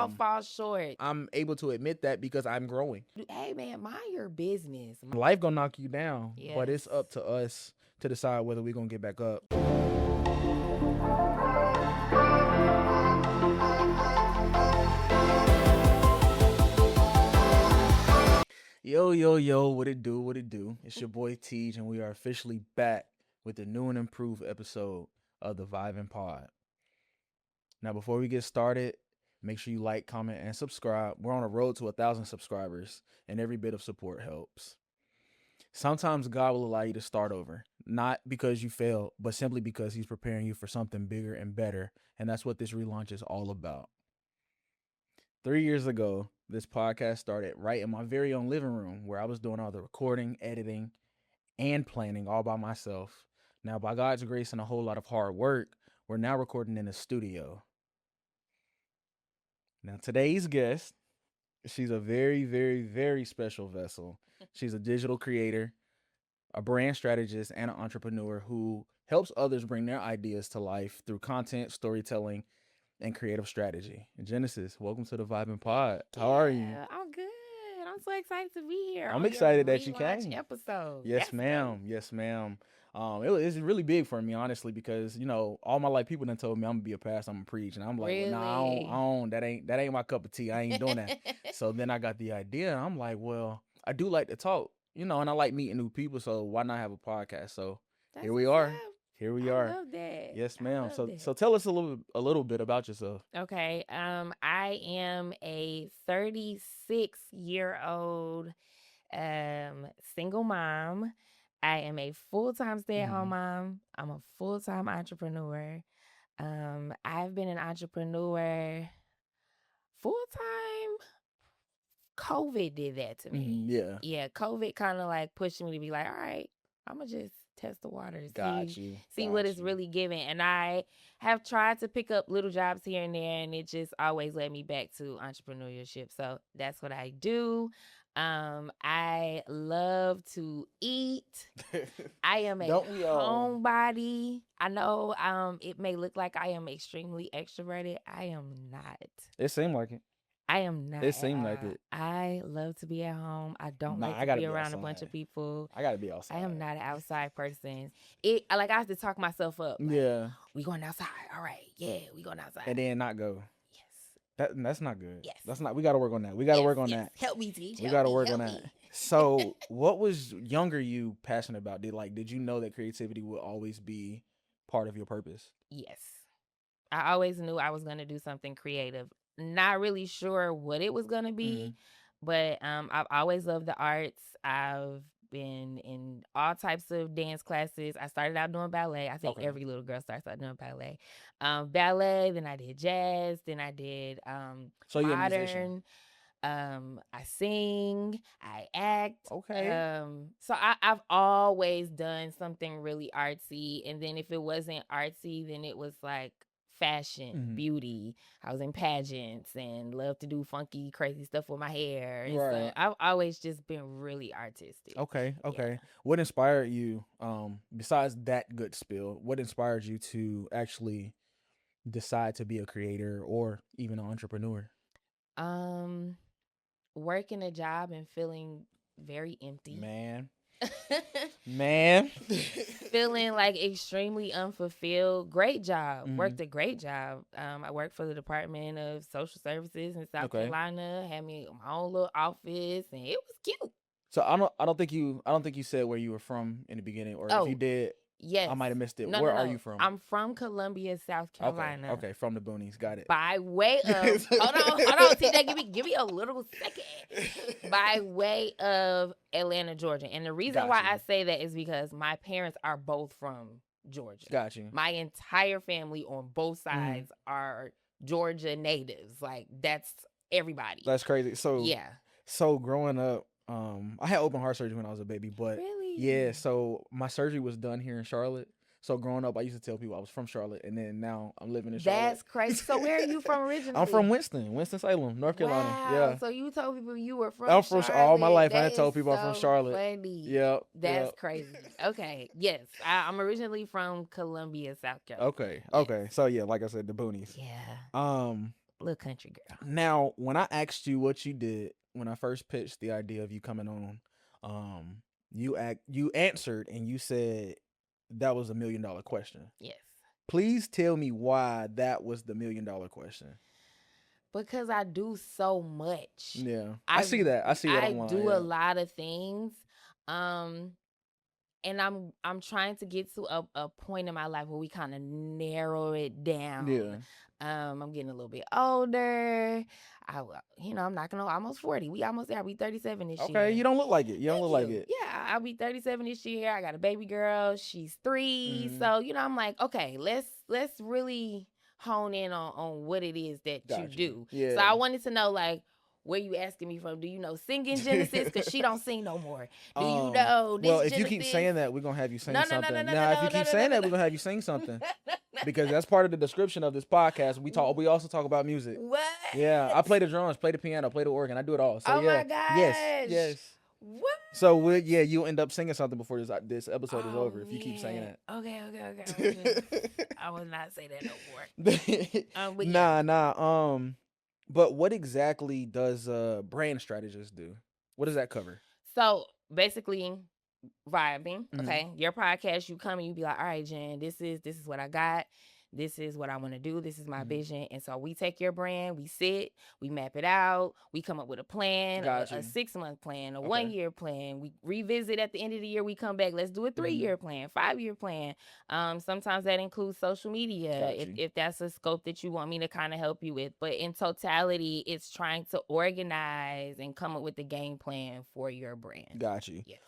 all fall short. I'm able to admit that because I'm growing. Hey, man, mind your business. Life gonna knock you down, but it's Yes. up to us to decide whether we're gonna get back up. Yo, what it do? It's your boy Tej, and we are officially back with the new and improved episode of the Vyb'N Pod. Now, before we get started, make sure you like, comment, and subscribe. We're on a road to 1,000 subscribers, and every bit of support helps. Sometimes God will allow you to start over, not because you failed, but simply because he's preparing you for something bigger and better, and that's what this relaunch is all about. 3 years ago, this podcast started right in my very own living room where I was doing all the recording, editing, and planning all by myself. Now, by God's grace and a whole lot of hard work, we're now recording in a studio. Now, today's guest, she's a very, very, very special vessel. She's a digital creator, a brand strategist, and an entrepreneur who helps others bring their ideas to life through content, storytelling, and creative strategy. Genesis, welcome to the Vyb'N Pod. How are you? I'm good. I'm so excited to be here. I'm on excited your that you relaunch came. Episode. Yes, ma'am. Yes, ma'am. It's really big for me, honestly, because all my life people done told me I'm gonna be a pastor, I'm gonna preach, and I'm like, Really? well, nah, I don't. That ain't my cup of tea. I ain't doing that. So then I got the idea, and I'm like, well, I do like to talk, and I like meeting new people. So why not have a podcast? So That's here we what's are. up. Here we I are. love that. Yes, I ma'am. love So that. so tell us a little bit about yourself. Okay. I am a 36-year-old single mom. I am a full-time stay-at-home mom. I'm a full-time entrepreneur. I've been an entrepreneur full-time. COVID did that to me. Yeah. Yeah, COVID kind of like pushed me to be like, all right, I'm going to just test the waters. See what it's really giving. And I have tried to pick up little jobs here and there, and it just always led me back to entrepreneurship. So that's what I do. I love to eat. I am a Don't we all? homebody. I know it may look like I am extremely extroverted. I am not. It seemed like it. I am not. It seemed like it. I love to be at home. I don't Nah, I like to gotta be be around a bunch outside. of people. I gotta be outside. I am not an outside person. I have to talk myself up. Like, Yeah. we going outside. All right. Yeah, we going outside. And then not go. Yes. That's not good. Yes. That's not. We got to work on that. We got to work on that. Help me, Tej. We got to work on that. So, what was younger you passionate about? Did you know that creativity would always be part of your purpose? Yes. I always knew I was going to do something creative. Not really sure what it was going to be, but I've always loved the arts. I've been in all types of dance classes. I started out doing ballet. I think every little girl starts out doing ballet. Ballet, then I did jazz, then I did So you're a modern. musician. I sing, I act. Okay. So I've always done something really artsy. And then if it wasn't artsy, then it was like fashion, beauty. I was in pageants and loved to do funky, crazy stuff with my hair. And so I've always just been really artistic. Okay. Yeah. What inspired you, besides that good spill, what inspired you to actually decide to be a creator or even an entrepreneur? Working a job and feeling very empty. Man. Feeling like extremely unfulfilled. Great job. Worked a great job. I worked for the Department of Social Services in South Carolina. Had me my own little office, and it was cute. So I don't think you said where you were from in the beginning, or if you did, yes, I might have missed it. No, Where are you from? I'm from Columbia, South Carolina. Okay, from the boonies. Got it. By way of hold on, TJ, give me a little second. By way of Atlanta, Georgia. And the reason why I say that is because my parents are both from Georgia. Got you. My entire family on both sides are Georgia natives. Like, that's everybody. That's crazy. So yeah. So growing up, I had open heart surgery when I was a baby, but yeah, so my surgery was done here in Charlotte. So growing up, I used to tell people I was from Charlotte, and then now I'm living in Charlotte. That's crazy. So where are you from originally? I'm from Winston-Salem, North Carolina. Wow. Yeah. So you told people you were from Charlotte. All my life, I told people so I'm from Charlotte. Funny. Yeah. That's crazy. Okay. Yes. I'm originally from Columbia, South Carolina. Okay. So yeah, like I said, the boonies. Yeah. little country girl. Now, when I asked you what you did when I first pitched the idea of you coming on, you answered and you said that was $1 million question. Yes. Please tell me why that was the $1 million question. Because I do so much. Yeah, I see that. I see that online. I do a lot of things, and I'm trying to get to a point in my life where we kind of narrow it down. Yeah. I'm getting a little bit older. I'm knocking on almost 40. We almost there. I'll be 37 this year. Okay, you don't look like it. You don't look like it. Yeah, I'll be 37 this year. I got a baby girl. She's 3. So, I'm like, okay, let's really hone in on what it is that you do. Yeah. So I wanted to know, like, where you asking me from? Do you know singing Genesis? Because she don't sing no more. Do you know this? Well, if Genesis? you keep saying that, we're going to have you sing something. No, if you keep saying that, we're going to have you sing something. Because that's part of the description of this podcast. We also talk about music. What? Yeah, I play the drums, play the piano, play the organ. I do it all. So, my gosh. Yes. What? So, you'll end up singing something before this episode is over if you keep saying that. Okay. I will not say that no more. Nah. But what exactly does brand strategist do? What does that cover? So basically, vibing. Okay, your podcast. You come and you be like, all right, Jen, this is what I got. This is what I want to do. This is my vision. And so we take your brand, we sit, we map it out, we come up with a plan, a 6-month plan, a 1-year plan. We revisit at the end of the year, we come back, let's do a 3-year plan, 5-year plan. Sometimes that includes social media, if that's a scope that you want me to kind of help you with. But in totality, it's trying to organize and come up with the game plan for your brand. Got you. Yes.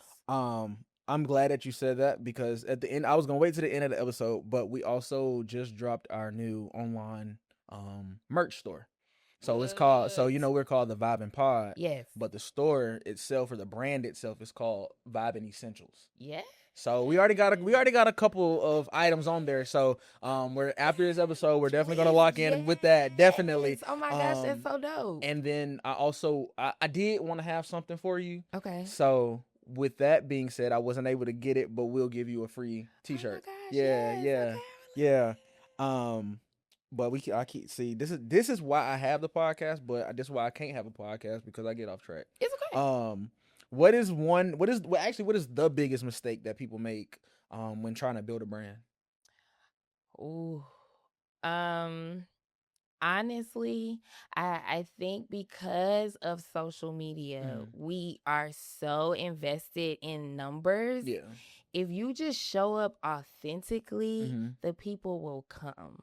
I'm glad that you said that because at the end, I was going to wait to the end of the episode, but we also just dropped our new online merch store. So it's called, we're called the Vyb'N Pod. Yes. But the store itself or the brand itself is called Vyb'N Essentials. Yeah. So we already got a couple of items on there. So we're after this episode, we're definitely gonna lock in with that. Definitely. Oh my gosh, that's so dope. And then I did want to have something for you. Okay. So with that being said, I wasn't able to get it, but we'll give you a free T-shirt. Oh my gosh, yeah. But this is why I have the podcast, but this is why I can't have a podcast because I get off track. It's okay. What is the biggest mistake that people make when trying to build a brand? Ooh. Honestly, I think because of social media, we are so invested in numbers. Yeah. If you just show up authentically, the people will come.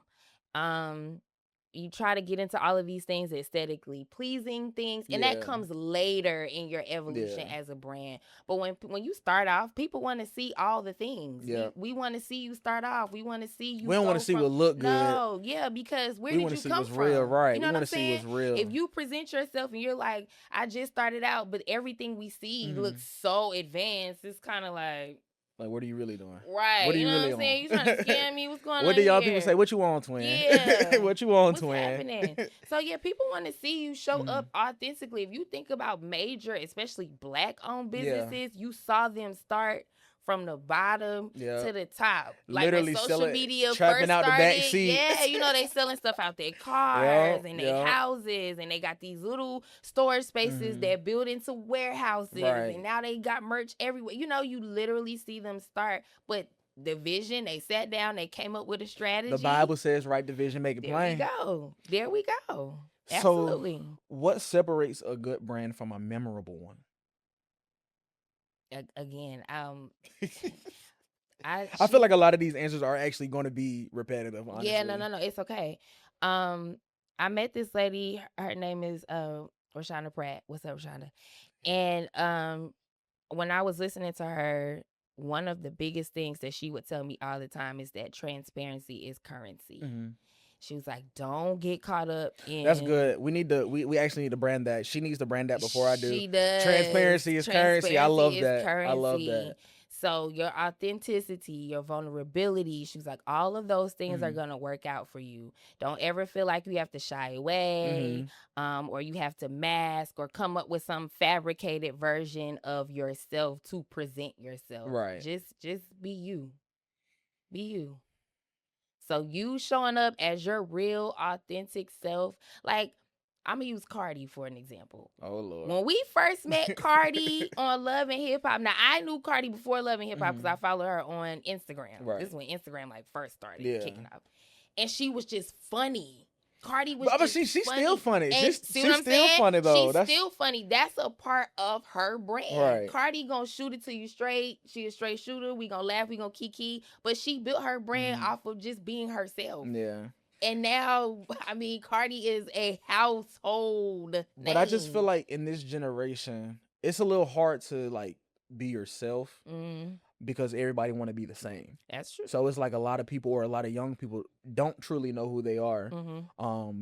You try to get into all of these things, aesthetically pleasing things, and that comes later in your evolution as a brand. But when you start off, people want to see all the things. Yeah. We want to see you start off. We want to see you. We don't want to see what look good. No, because where did you come from? We want to see what's real, right? You know we want to see what's real. If you present yourself and you're like, I just started out, but everything we see looks so advanced, it's kind of like, what are you really doing? Right. What are you know really what I'm saying? You trying to scam me? What's going on? What do y'all here? people say? What you want, twin? Yeah. What you want, What's twin? Happening? So people want to see you show up authentically. If you think about major, especially Black-owned businesses, you saw them start from the bottom to the top. Like literally when social media trapping first out started, the back seats. Yeah, they selling stuff out their cars and their houses, and they got these little storage spaces that build into warehouses, and now they got merch everywhere. You literally see them start, but the vision, they sat down, they came up with a strategy. The Bible says, write the vision, make it plain. There we go. Absolutely. So, what separates a good brand from a memorable one? Again, I feel like a lot of these answers are actually going to be repetitive, honestly. Yeah, no, it's okay. I met this lady, her name is Rashonda Pratt. What's up, Rashonda? And when I was listening to her, one of the biggest things that she would tell me all the time is that transparency is currency. She was like, don't get caught up in... That's good. We actually need to brand that. She needs to brand that before I do. She does. Transparency is currency. I love that. Currency. I love that. So your authenticity, your vulnerability, she was like, all of those things are going to work out for you. Don't ever feel like you have to shy away or you have to mask or come up with some fabricated version of yourself to present yourself. Right. Just be you. Be you. So you showing up as your real, authentic self. Like, I'm going to use Cardi for an example. Oh, Lord. When we first met Cardi on Love and Hip Hop, now I knew Cardi before Love and Hip Hop because I follow her on Instagram. Right. This is when Instagram like first started kicking off. And she was just funny. Cardi was but she's still funny. She's still funny, though. She's still funny. That's a part of her brand. Right. Cardi gonna shoot it to you straight. She a straight shooter. We gonna laugh. We gonna kiki. But she built her brand off of just being herself. Yeah. And now, I mean, Cardi is a household name. But I just feel like in this generation, it's a little hard to like be yourself. Because everybody want to be the same. That's true. So it's like a lot of people or a lot of young people don't truly know who they are,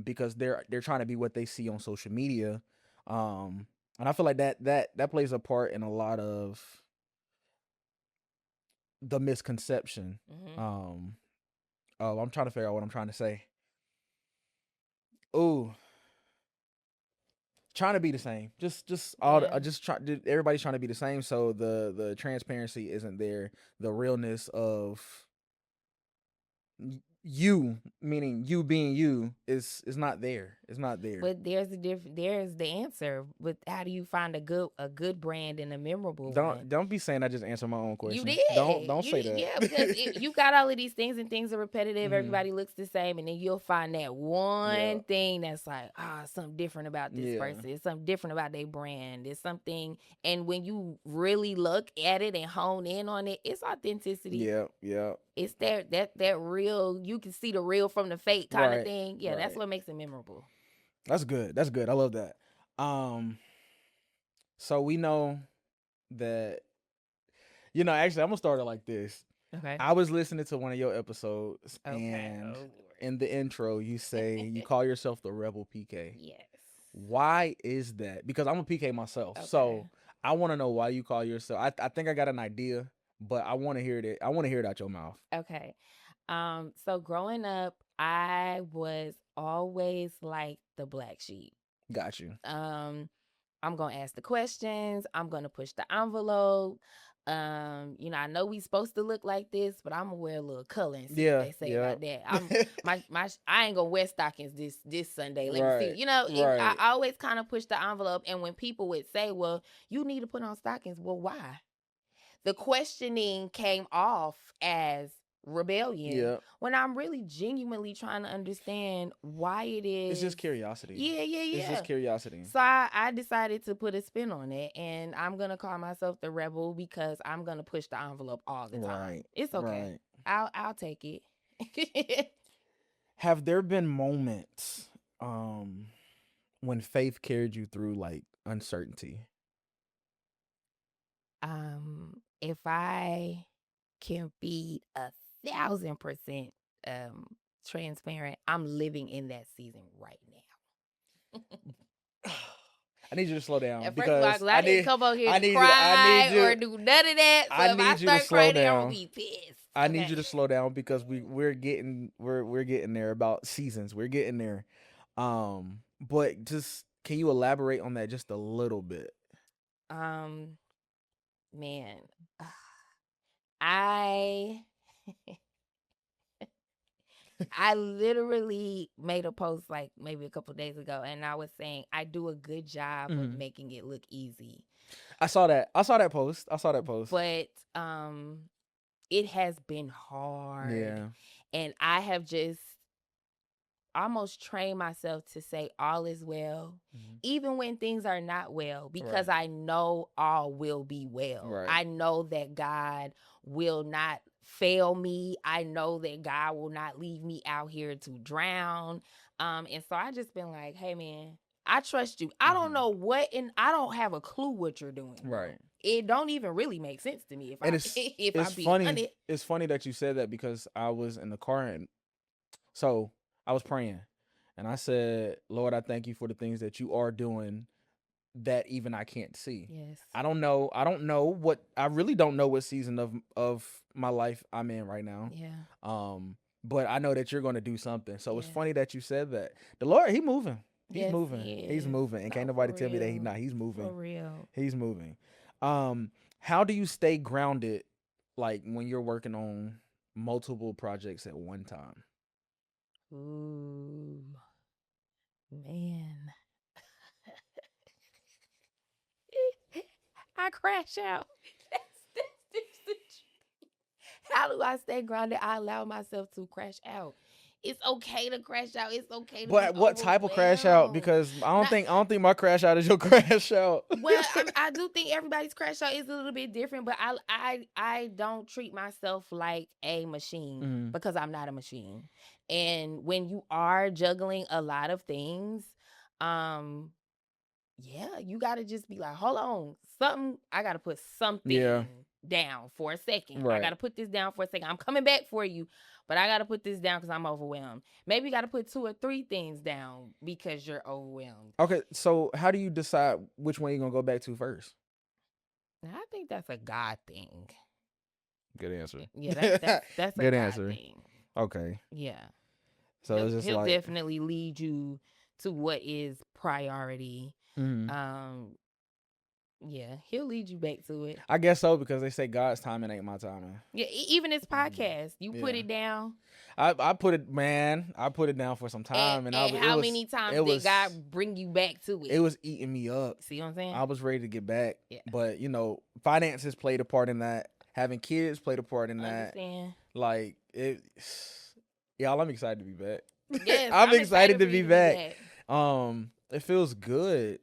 because they're trying to be what they see on social media, and I feel like that plays a part in a lot of the misconception. I'm trying to figure out what I'm trying to say. Trying to be the same, everybody's trying to be the same, so the transparency isn't there, the realness of you, meaning you being you, is not there. It's not there. But there's the answer. But how do you find a good brand and a memorable one? Don't be saying I just answered my own question. You did. Don't say that. Yeah, because you got all of these things and things are repetitive. Everybody looks the same, and then you'll find that one thing that's like, something different about this person. It's something different about their brand. It's something, and when you really look at it and hone in on it, it's authenticity. Yeah. It's that real. You can see the real from the fake kind of thing. Yeah, that's what makes it memorable. That's good. I love that. So we know that, actually I'm gonna start it like this. Okay. I was listening to one of your episodes, and in the intro you say you call yourself the Rebel PK. Yes. Why is that? Because I'm a PK myself, so I want to know why you call yourself. I think I got an idea, but I want to hear it. I want to hear it out your mouth. Okay. So growing up, I was always like the black sheep. Got you. I'm gonna ask the questions. I'm gonna push the envelope. I know we supposed to look like this, but I'm gonna wear a little color and see what they say about that. I ain't gonna wear stockings this Sunday. Let me see. I always kind of push the envelope. And when people would say, "Well, you need to put on stockings," well, why? The questioning came off as rebellion when I'm really genuinely trying to understand why it is. It's just curiosity. Yeah. It's just curiosity. So I decided to put a spin on it, and I'm gonna call myself the rebel because I'm gonna push the envelope all the time. Right. It's okay. Right. I'll take it. Have there been moments when faith carried you through like uncertainty? If I can be 1,000% transparent, I'm living in that season right now. I need you to slow down. First of all, I didn't come over here to cry or do none of that. So if I start crying, I'm gonna be pissed. I need you to slow down because we're getting there about seasons. We're getting there. But just can you elaborate on that just a little bit? Man, I literally made a post like maybe a couple days ago, and I was saying I do a good job of making it look easy. I saw that post. But it has been hard. Yeah. And I have just almost trained myself to say all is well, even when things are not well, because I know all will be well. Right. I know that God will not fail me. I know that God will not leave me out here to drown. And so I just been like, hey man, I trust you. I don't know what, and I don't have a clue what you're doing. Right. It don't even really make sense to me. It's funny. It's funny that you said that because I was in the car and so I was praying and I said, Lord, I thank you for the things that you are doing that even I can't see. Yes. I really don't know what season of my life I'm in right now. Yeah. But I know that you're going to do something. So it's funny that you said that. The Lord, He's moving. He's moving. He's moving. And can't nobody tell me that He's not. He's moving. For real. He's moving. How do you stay grounded like when you're working on multiple projects at one time? Ooh, man. I crash out. That's how do I stay grounded? I allow myself to crash out. It's okay to crash out. It's okay to be But what type of crash out? Because I don't think my crash out is your crash out. Well, I do think everybody's crash out is a little bit different, but I don't treat myself like a machine because I'm not a machine. And when you are juggling a lot of things, yeah, you got to just be like, hold on, I got to put something down for a second. Right. I got to put this down for a second. I'm coming back for you, but I got to put this down because I'm overwhelmed. Maybe you got to put 2 or 3 things down because you're overwhelmed. Okay, so how do you decide which one you're going to go back to first? I think that's a God thing. Good answer. Yeah, that's a good God answer. thing. Okay. Yeah. So it's just he'll definitely lead you to what is priority. Yeah, he'll lead you back to it. I guess so, because they say God's timing ain't my timing. Yeah, even this podcast, you put it down. I put it down for some time, and how many times did God bring you back to it? It was eating me up. See what I'm saying? I was ready to get back, but finances played a part in that. Having kids played a part in that. Like it, y'all. I'm excited to be back. Yes, I'm excited to be back. It feels good.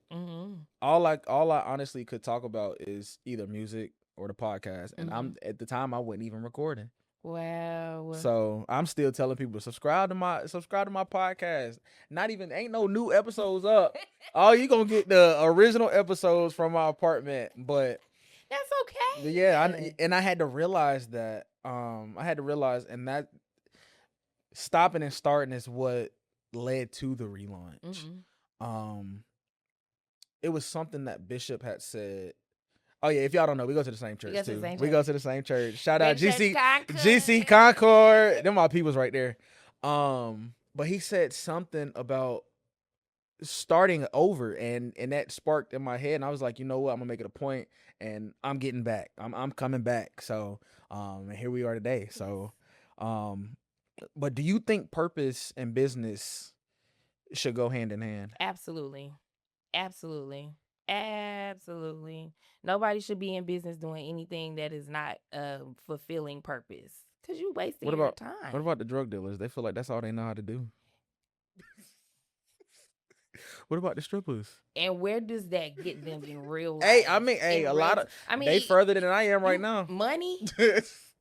All I honestly could talk about is either music or the podcast, and at the time I wasn't even recording. Wow. So I'm still telling people to subscribe to my podcast. Ain't no new episodes up. Oh, you gonna get the original episodes from my apartment, but that's okay. Yeah, I had to realize that. And that stopping and starting is what led to the relaunch. It was something that Bishop had said. Oh yeah, if y'all don't know, we go to the same church too. We go to the same church. Shout out GC Concord. Them my peoples right there. But he said something about starting over, and that sparked in my head, and I was like, you know what, I'm gonna make it a point, and I'm getting back. I'm coming back. So and here we are today. So but do you think purpose and business should go hand in hand? Absolutely. Nobody should be in business doing anything that is not fulfilling purpose, because you wasting your time. What about the drug dealers? They feel like that's all they know how to do. What about the strippers? And where does that get them in real life? They further than I am right now. Money?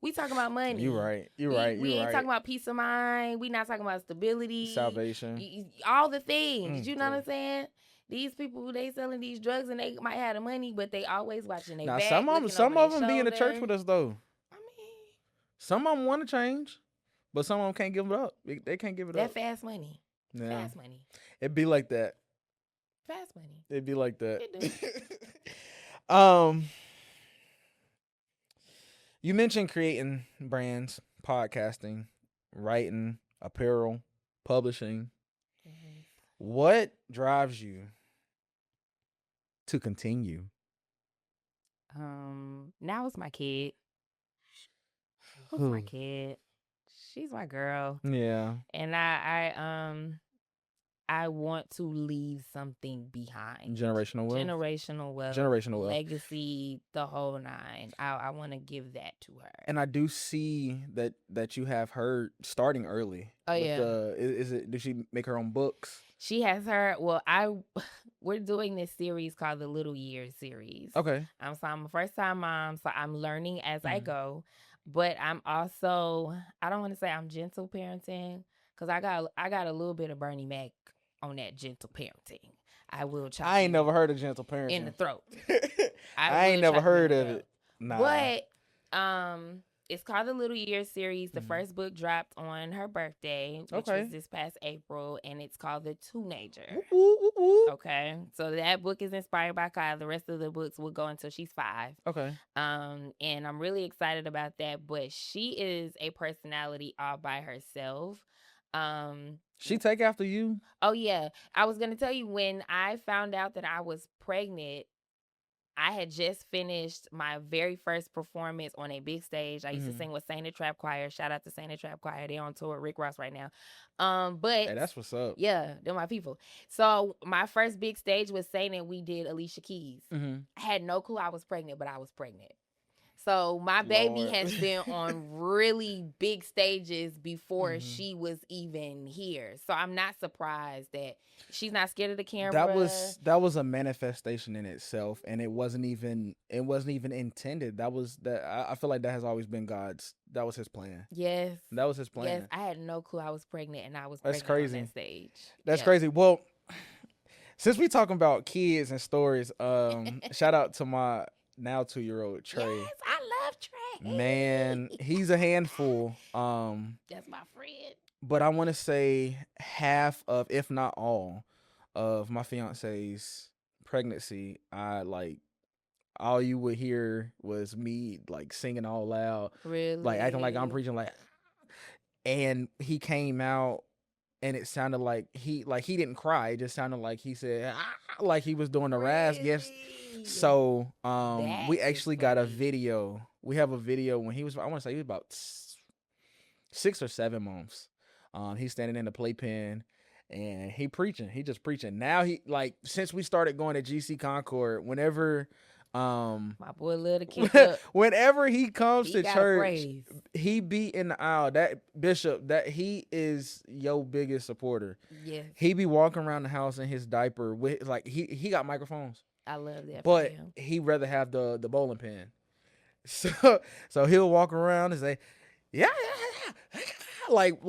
We talking about money. You're right. We ain't talking about peace of mind. We not talking about stability, salvation, all the things. You know what I'm saying? These people, they selling these drugs, and they might have the money, but they always watching their back. Some of them be in the church with us though. Some of them want to change, but some of them can't give it up. They can't give it up. That fast money. Yeah. Fast money. It'd be like that. Fast money. It'd be like that. You mentioned creating brands, podcasting, writing, apparel, publishing. What drives you to continue? Now it's my kid. It's my kid. She's my girl. Yeah. And I want to leave something behind. Generational wealth. Legacy, the whole nine. I want to give that to her. And I do see that you have her starting early. Oh yeah. Does she make her own books? She has her. Well, we're doing this series called the Little Years series. Okay. So I'm a first time mom, so I'm learning as I go. But I'm also, I don't want to say I'm gentle parenting, because I got a little bit of Bernie Mac on that gentle parenting. I will chop I ain't never heard of gentle parenting in the throat. I ain't never heard of it. Nah. But it's called the Little Years series. The first book dropped on her birthday, which was this past April, and it's called The Teenager. Okay, so that book is inspired by Kyle. The rest of the books will go until she's 5. Okay. And I'm really excited about that. But she is a personality all by herself. She take after you? Oh yeah. I was gonna tell you, when I found out that I was pregnant, I had just finished my very first performance on a big stage. I used to sing with Saint and Trap Choir. Shout out to Saint and Trap Choir. They're on tour with Rick Ross right now. But hey, that's what's up. Yeah, they're my people. So my first big stage was Saint, and we did Alicia Keys. I had no clue I was pregnant, but I was pregnant. So my baby has been on really big stages before she was even here. So I'm not surprised that she's not scared of the camera. That was a manifestation in itself, and it wasn't even intended. I feel like that has always been God's. That was His plan. Yes, that was His plan. Yes, I had no clue I was pregnant, and I was pregnant crazy. On that stage. That's crazy. Well, since we talking about kids and stories, shout out to my now 2-year-old Trey. Yes, I love Trey. Man, he's a handful. That's my friend. But I want to say half of, if not all, of my fiance's pregnancy, all you would hear was me like singing all loud, really, like acting like I'm preaching, like. And he came out, and it sounded like he didn't cry. It just sounded like he said like he was doing the rasp. Yes. So we actually got a video. We have a video when he was, I want to say he was about 6 or 7 months. He's standing in the playpen and he preaching. He just preaching. Now he since we started going to GC Concord, whenever my boy love to keep up. Whenever he comes to church, he be in the aisle. That bishop, that he is your biggest supporter. Yes. He be walking around the house in his diaper with he got microphones. I love that. But he rather have the bowling pin. So he'll walk around and say, yeah. Like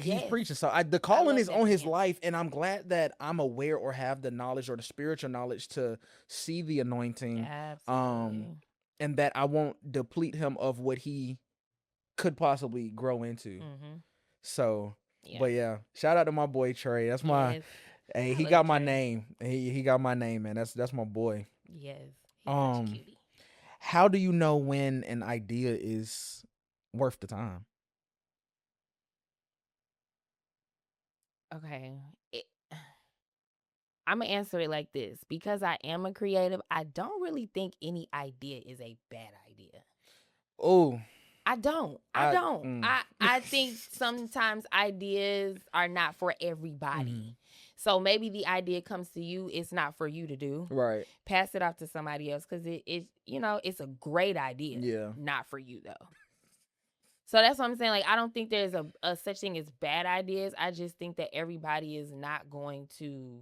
he's preaching. So the calling is on his life, and I'm glad that I'm aware or have the knowledge or the spiritual knowledge to see the anointing. Absolutely. And that I won't deplete him of what he could possibly grow into. So, but yeah, shout out to my boy Trey. That's my hey, he got my name. He got my name, man. That's my boy. Yes. He's such a cutie. How do you know when an idea is worth the time? Okay. I'm going to answer it like this. Because I am a creative, I don't really think any idea is a bad idea. Oh. I don't. I think sometimes ideas are not for everybody. So maybe the idea comes to you, it's not for you to do. Right. Pass it off to somebody else because it's a great idea. Yeah. Not for you though. So that's what I'm saying. Like, I don't think there's a such thing as bad ideas. I just think that everybody is not going to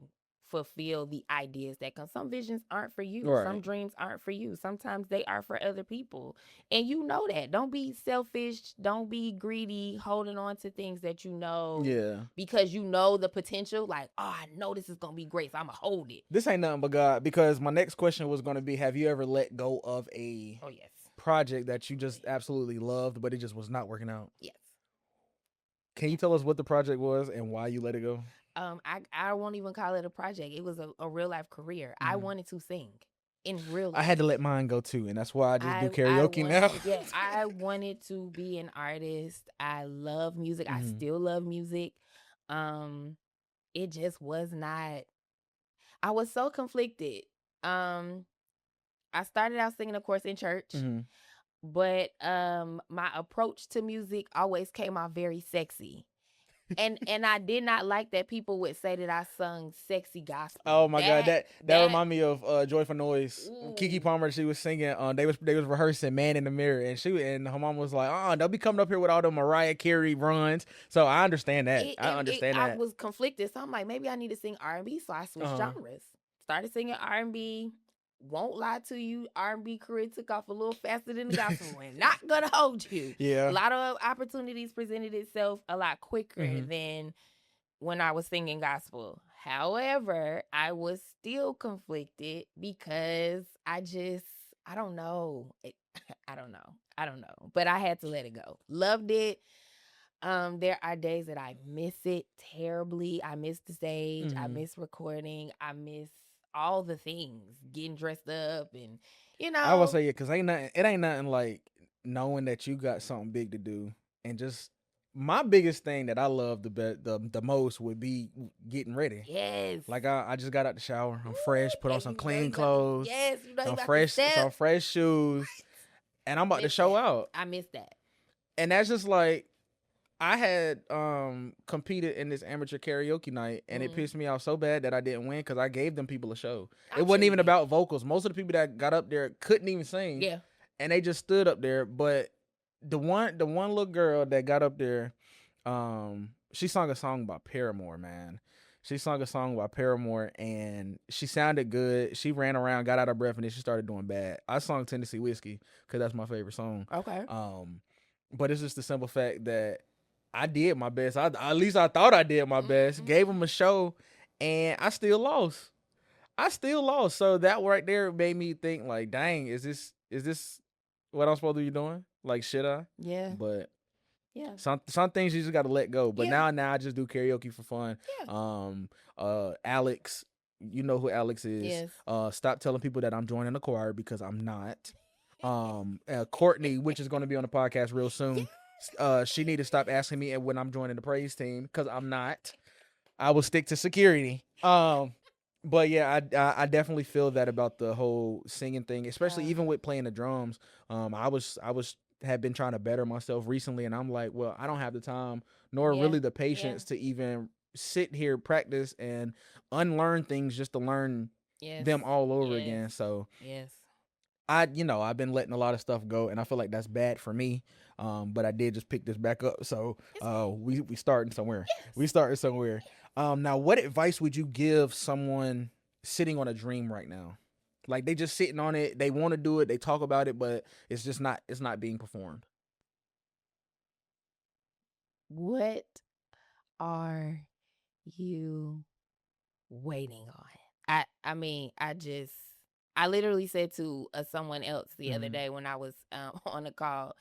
fulfill the ideas that come. Some visions aren't for you. Right. Some dreams aren't for you. Sometimes they are for other people. And you know that. Don't be selfish. Don't be greedy, holding on to things that you know. Yeah. Because you know the potential. Like, oh, I know this is going to be great, so I'm going to hold it. This ain't nothing but God. Because my next question was going to be, have you ever let go of a project that you just absolutely loved, but it just was not working out? Yes. Can you tell us what the project was and why you let it go? I won't even call it a project. It was a real life career. I wanted to sing in real life. I had to let mine go too, and that's why I just do karaoke now. Yeah, I wanted to be an artist. I love music. I still love music. It just was not. I was so conflicted. I started out singing, of course, in church. But my approach to music always came off very sexy. And I did not like that people would say that I sung sexy gospel. Oh my God, that reminded me of Joyful Noise. Ooh. Keke Palmer, she was singing. They was rehearsing "Man in the Mirror," and her mom was like, "Oh, don't be coming up here with all the Mariah Carey runs." So I understand that. I was conflicted, so I'm like, maybe I need to sing R&B. So I switched genres. Started singing R&B. Won't lie to you, R&B career took off a little faster than the gospel one. Not gonna hold you. Yeah. A lot of opportunities presented itself a lot quicker than when I was singing gospel. However, I was still conflicted because I don't know. I don't know. But I had to let it go. Loved it. There are days that I miss it terribly. I miss the stage. I miss recording. I miss all the things, getting dressed up, and I would say because it ain't nothing like knowing that you got something big to do and just my biggest thing that I love the most would be getting ready. Yes. Like I just got out the shower. I'm fresh. Put on some clean clothes. Yes. Some fresh shoes. And I'm about to show out. I miss that. And that's just like, I had competed in this amateur karaoke night, and it pissed me off so bad that I didn't win because I gave them people a show. It wasn't even about vocals. Most of the people that got up there couldn't even sing. Yeah. And they just stood up there. But the one little girl that got up there, she sung a song by Paramore, man. She sung a song by Paramore, and she sounded good. She ran around, got out of breath, and then she started doing bad. I sung Tennessee Whiskey because that's my favorite song. Okay. But it's just the simple fact that I did my best. At least I thought I did my best. Gave them a show, and I still lost. So that right there made me think, like, dang, is this what I'm supposed to be doing? Like, should I? Yeah. But yeah, some things you just got to let go. But now I just do karaoke for fun. Yeah. Alex, you know who Alex is. Yes. Stop telling people that I'm joining the choir because I'm not. Courtney, which is going to be on the podcast real soon. She need to stop asking me when I'm joining the praise team because I'm not. I will stick to security. But yeah, I definitely feel that about the whole singing thing, especially even with playing the drums. I have been trying to better myself recently, and I'm like, well, I don't have the time nor really the patience to even sit here, practice, and unlearn things just to learn them all over again. So I've been letting a lot of stuff go, and I feel like that's bad for me. But I did just pick this back up. So we starting somewhere. Yes. We started somewhere. Now, what advice would you give someone sitting on a dream right now? Like, they just sitting on it. They want to do it. They talk about it, but it's not being performed. What are you waiting on? I literally said to someone else the other day when I was on a call,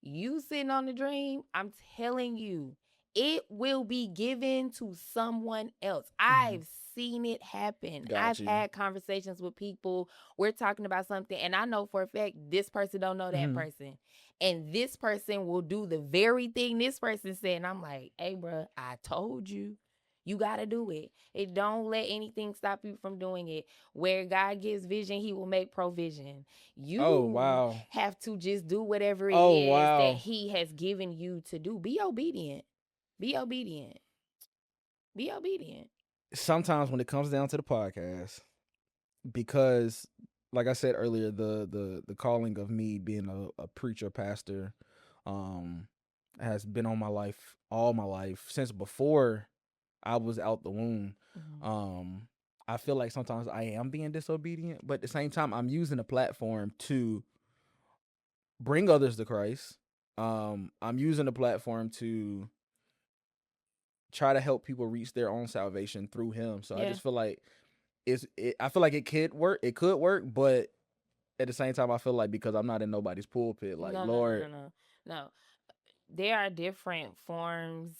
you sitting on the dream, I'm telling you, it will be given to someone else. I've seen it happen. I've had conversations with people. We're talking about something, and I know for a fact this person don't know that person. And this person will do the very thing this person said. And I'm like, hey, bro, I told you. You got to do it. Don't let anything stop you from doing it. Where God gives vision, he will make provision. You have to just do whatever it is that he has given you to do. Be obedient. Be obedient. Be obedient. Sometimes when it comes down to the podcast, because like I said earlier, the calling of me being a preacher, pastor, has been on my life all my life since before I was out the womb. I feel like sometimes I am being disobedient, but at the same time, I'm using a platform to bring others to Christ. I'm using the platform to try to help people reach their own salvation through him. So I just feel like I feel like it could work. It could work, but at the same time, I feel like because I'm not in nobody's pulpit, like, Lord. No. There are different forms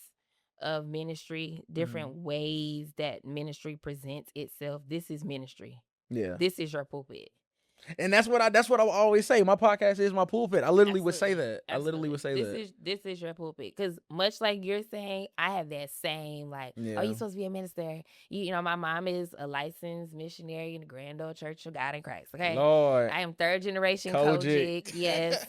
of ministry, different ways that ministry presents itself. This is ministry. Yeah. This is your pulpit. And that's what I always say. My podcast is my pulpit. I literally would say that. I literally would say this is your pulpit. Because much like you're saying, I have that same, like, oh, you're supposed to be a minister. You know, my mom is a licensed missionary in the Grand Old Church of God in Christ. Okay. Lord. I am third generation Kojic. Yes.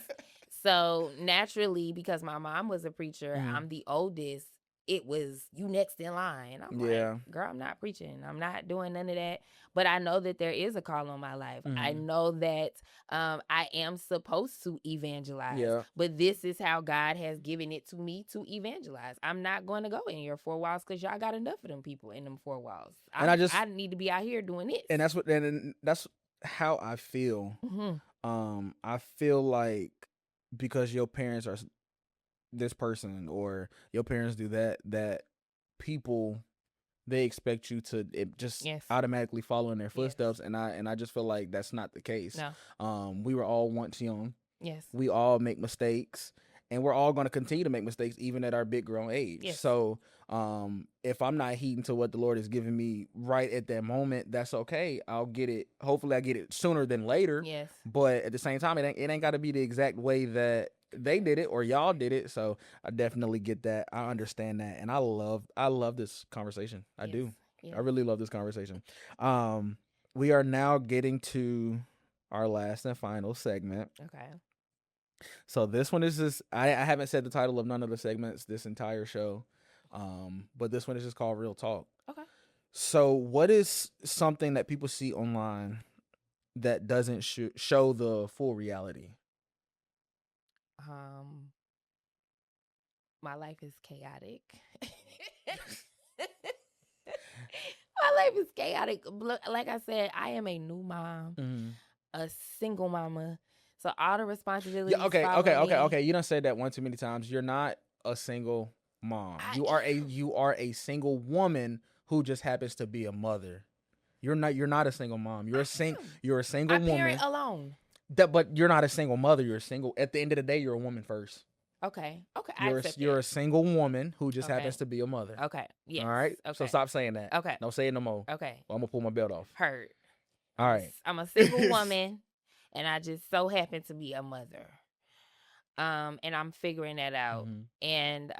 So naturally, because my mom was a preacher, I'm the oldest. It was you next in line. I'm like, girl, I'm not preaching. I'm not doing none of that. But I know that there is a call on my life. I know that I am supposed to evangelize. Yeah. But this is how God has given it to me to evangelize. I'm not going to go in your 4 walls because y'all got enough of them people in them 4 walls. I need to be out here doing this. And that's how I feel. I feel like because your parents are this person or your parents do that people, they expect you to just automatically follow in their footsteps. And I just feel like that's not the case. No. We were all once young. Yes. We all make mistakes, and we're all going to continue to make mistakes even at our big grown age. Yes. So if I'm not heeding to what the Lord has given me right at that moment, that's okay. I'll get it. Hopefully I get it sooner than later. Yes. But at the same time, it ain't got to be the exact way that they did it or y'all did it. So I definitely get that. I understand that, and I love this conversation. I do. Yes. I really love this conversation. We are now getting to our last and final segment. Okay. So this one is just I haven't said the title of none of the segments this entire show, but this one is just called Real Talk. Okay. So what is something that people see online that doesn't show the full reality? My life is chaotic. My life is chaotic. Like I said, I am a new mom, a single mama. So all the responsibilities. Yeah, okay. You done said that one too many times. You're not a single mom. You are a single woman who just happens to be a mother. You're not a single mom. You're a single woman. I parent alone. But you're not a single mother. You're a single. At the end of the day, you're a woman first. Okay. You're a single woman who just happens to be a mother. Okay. Yes. All right. Okay. So stop saying that. Okay. Don't say it no more. Okay. Well, I'm gonna pull my belt off. Heard. All right. I'm a single woman, and I just so happen to be a mother. And I'm figuring that out. And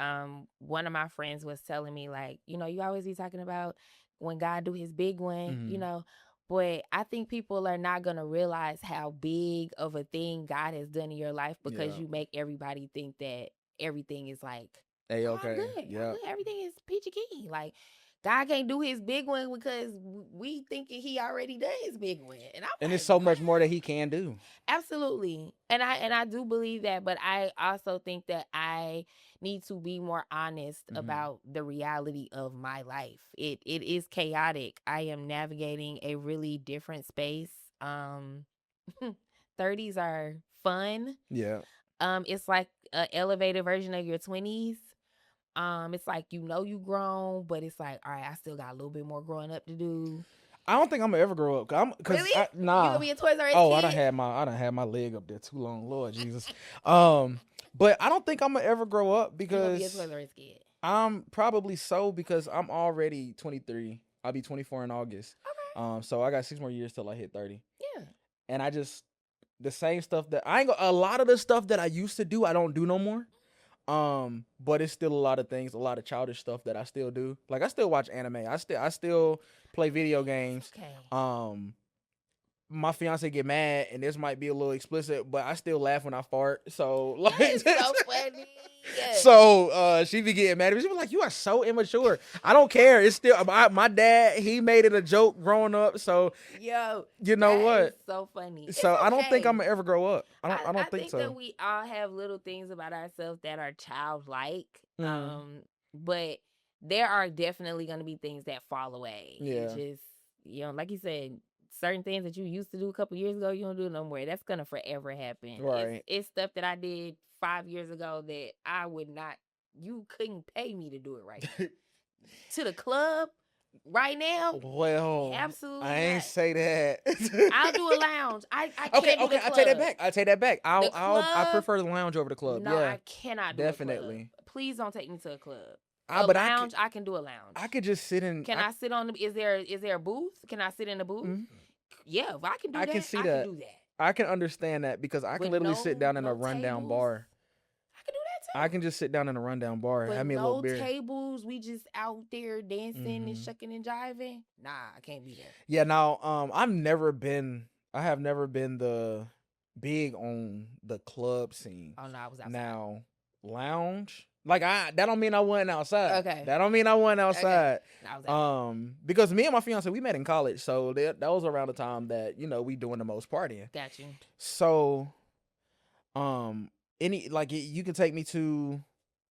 one of my friends was telling me, like, you always be talking about when God do his big one, but I think people are not going to realize how big of a thing God has done in your life because you make everybody think that everything is like, hey, okay. Good. Yeah. Everything is peachy keen. Like, God can't do his big one because we thinking he already done his big one. And there's so much more that he can do. Absolutely. And I do believe that, but I also think that I need to be more honest about the reality of my life. It is chaotic. I am navigating a really different space. 30s are fun. Yeah. It's like an elevated version of your 20s. It's like you grown, but it's like, all right, I still got a little bit more growing up to do. I don't think I'm gonna ever grow up. Really? Nah. You gonna be a Toys R Us kid? I done had my leg up there too long, Lord Jesus. But I don't think I'm gonna ever grow up because you gonna be a Toys R Us kid. I'm probably so because I'm already 23. I'll be 24 in August. Okay. So I got 6 more years till I hit 30. Yeah. And I just the same stuff that a lot of the stuff that I used to do, I don't do no more. But it's still a lot of things, a lot of childish stuff that I still do. Like I still watch anime. I still play video games. Okay. My fiance get mad, and this might be a little explicit, but I still laugh when I fart. So like, it's so funny. Yes. So she be getting mad at me. She be like, "You are so immature." I don't care. It's still my dad. He made it a joke growing up. So you know what? It's so funny. So I don't think I'm gonna ever grow up. I don't think so. I think that we all have little things about ourselves that are childlike. But there are definitely gonna be things that fall away. Yeah. Just like you said. Certain things that you used to do a couple years ago, you don't do no more. That's gonna forever happen. Right. It's stuff that I did 5 years ago that I would not. You couldn't pay me to do it right now. To the club right now. Well, absolutely. I ain't say that. I'll do a lounge. I can't do the club. I take that back. I prefer the lounge over the club. No, yeah, I cannot do definitely. A club. Please don't take me to a club. Lounge, I can do a lounge. I could just sit in. Can I sit on the? Is there a booth? Can I sit in the booth? Mm-hmm. Yeah, if I can do that. I can see that. Can do that. I can understand that because I can literally sit down in a rundown bar. I can do that too. I can just sit down in a rundown bar and have me a little beer. Tables, we just out there dancing and shucking and jiving. Nah, I can't be there. Yeah, now I have never been the big on the club scene. Oh no, I was outside. Now, lounge. Like that don't mean I wasn't outside. Okay. That don't mean I wasn't outside. Okay. I was because me and my fiance, we met in college, so that was around the time that we doing the most partying. Got you. So, you can take me to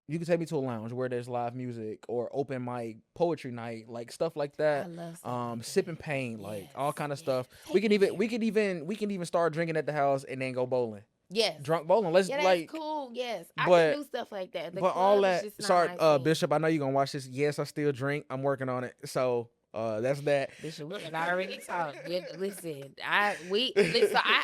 a lounge where there's live music or open mic, poetry night, like stuff like that. I love sipping paint, like all kind of stuff. We can even start drinking at the house and then go bowling. Yes. Drunk bowling. Let's that's cool. Yes. I can do stuff like that. But all that. Sorry, Bishop. I know you're gonna watch this. Yes, I still drink. I'm working on it. So That's that. Bishop, we I already talked. Listen, I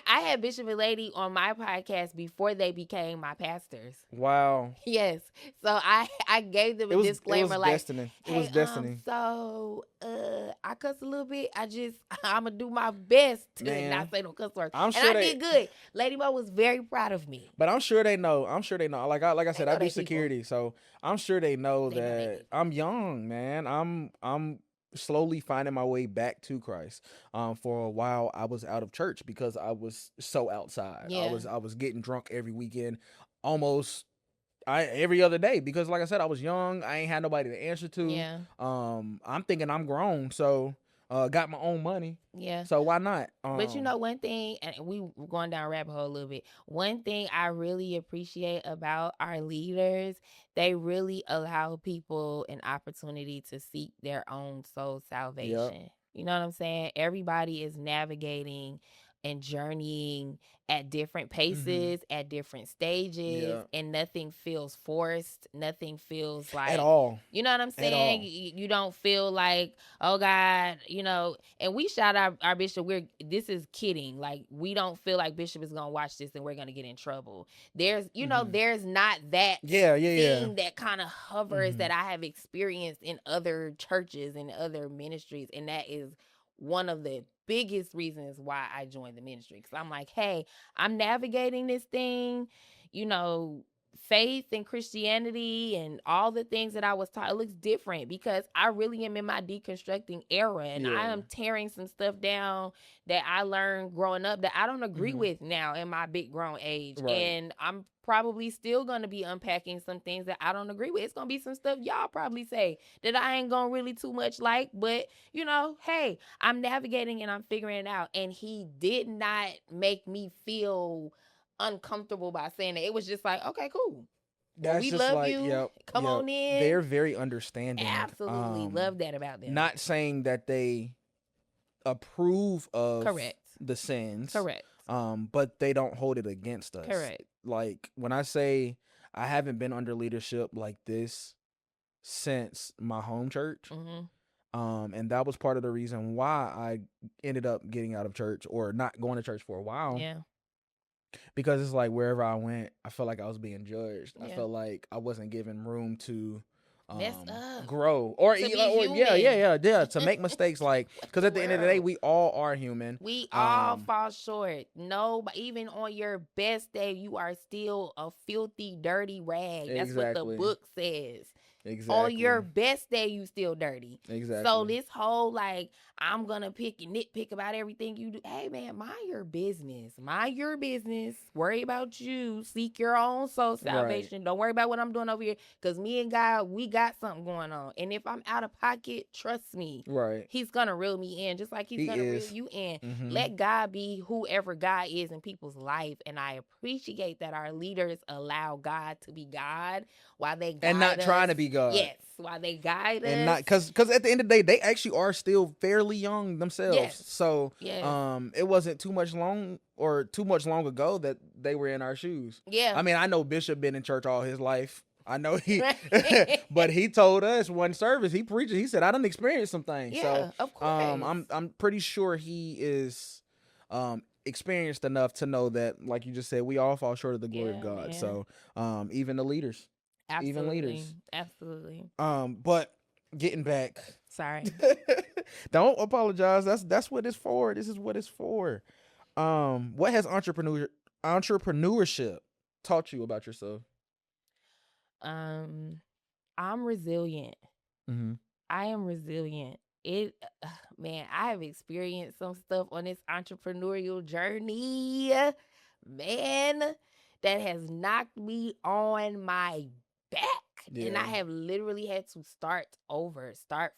had Bishop and Lady on my podcast before they became my pastors. Wow. Yes. So I gave them a disclaimer it was like, destiny. hey, It was destiny. So I cuss a little bit. I'm gonna do my best to not say no cuss words. I did good. Lady Mo was very proud of me. But I'm sure they know. Like I said, I do security, so I'm sure they know that I'm young, man. I'm slowly finding my way back to Christ. For a while I was out of church because I was so outside. Yeah. I was getting drunk every weekend, almost every other day, because like I said, I was young. I ain't had nobody to answer to. Yeah. I'm thinking I'm grown, so got my own money. Yeah. So why not? But you know, one thing, and we're going down a rabbit hole a little bit. One thing I really appreciate about our leaders, they really allow people an opportunity to seek their own soul salvation. Yep. You know what I'm saying? Everybody is navigating and journeying at different paces, at different stages, and nothing feels forced. Nothing feels like at all. You know what I'm saying? You don't feel like, oh God, you know. And we shout out our bishop. This is kidding. Like, we don't feel like Bishop is gonna watch this and we're gonna get in trouble. There's, you know, there's not that thing that kind of hovers that I have experienced in other churches and other ministries, and that is one of the biggest reasons why I joined the ministry. Because I'm like, hey, I'm navigating this thing, you know, faith and Christianity and all the things that I was taught. It looks different because I really am in my deconstructing era, and I am tearing some stuff down that I learned growing up that I don't agree with now in my big grown age. Right. And I'm probably still going to be unpacking some things that I don't agree with. It's going to be some stuff y'all probably say that I ain't going to really too much like, but you know, hey, I'm navigating and I'm figuring it out. And he did not make me feel uncomfortable by saying that. It was just like, okay, cool. Well, we love like, you. Come on in. They're very understanding. Absolutely love that about them. Not saying that they approve of the sins. Correct. But they don't hold it against us. Correct. Like, when I say I haven't been under leadership like this since my home church. And that was part of the reason why I ended up getting out of church or not going to church for a while. Yeah. Because it's like wherever I went, I felt like I was being judged. Yeah. I felt like I wasn't given room to grow or to make mistakes. Like, because at the end of the day, we all are human. We all fall short. No, but even on your best day, you are still a filthy, dirty rag. That's what the book says. Exactly. On your best day, you still dirty. Exactly. So this whole like, I'm gonna pick and nitpick about everything you do. Hey man, mind your business. Mind your business. Worry about you. Seek your own soul salvation. Right. Don't worry about what I'm doing over here. Cause me and God, we got something going on. And if I'm out of pocket, trust me. Right. He's gonna reel me in, just like he's gonna reel you in. Let God be whoever God is in people's life. And I appreciate that our leaders allow God to be God while they guide and not us. Trying to be God. Yes, while they guide us. And not because at the end of the day, they actually are still fairly young themselves. Yes. So it wasn't too much long ago that they were in our shoes. Yeah. I mean, I know Bishop been in church all his life. I know he but he told us one service, he preached, he said, I done experienced some things. Yeah, so of course. I'm pretty sure he is experienced enough to know that, like you just said, we all fall short of the glory of God. Man. So even the leaders. Absolutely. Even leaders. Absolutely. But getting back. Sorry. Don't apologize. That's what it's for. This is what it's for. What has entrepreneurship taught you about yourself? I'm resilient. I am resilient. Man, I have experienced some stuff on this entrepreneurial journey, man, that has knocked me on my back. Yeah. And I have literally had to start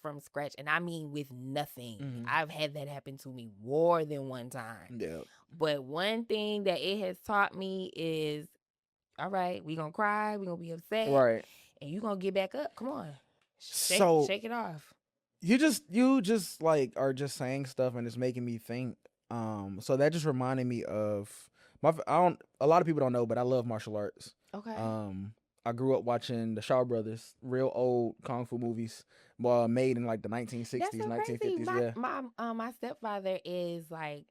from scratch. And I mean with nothing. I've had that happen to me more than one time. Yeah. But one thing that it has taught me is, all right, we gonna cry, we gonna be upset. Right. And you gonna get back up. Come on. Shake it off. You just like are just saying stuff and it's making me think. So that just reminded me of a lot of people don't know, but I love martial arts. Okay. I grew up watching the Shaw Brothers, real old kung fu movies, made in like the 1960s, That's so crazy. 1950s. Yeah. My stepfather is like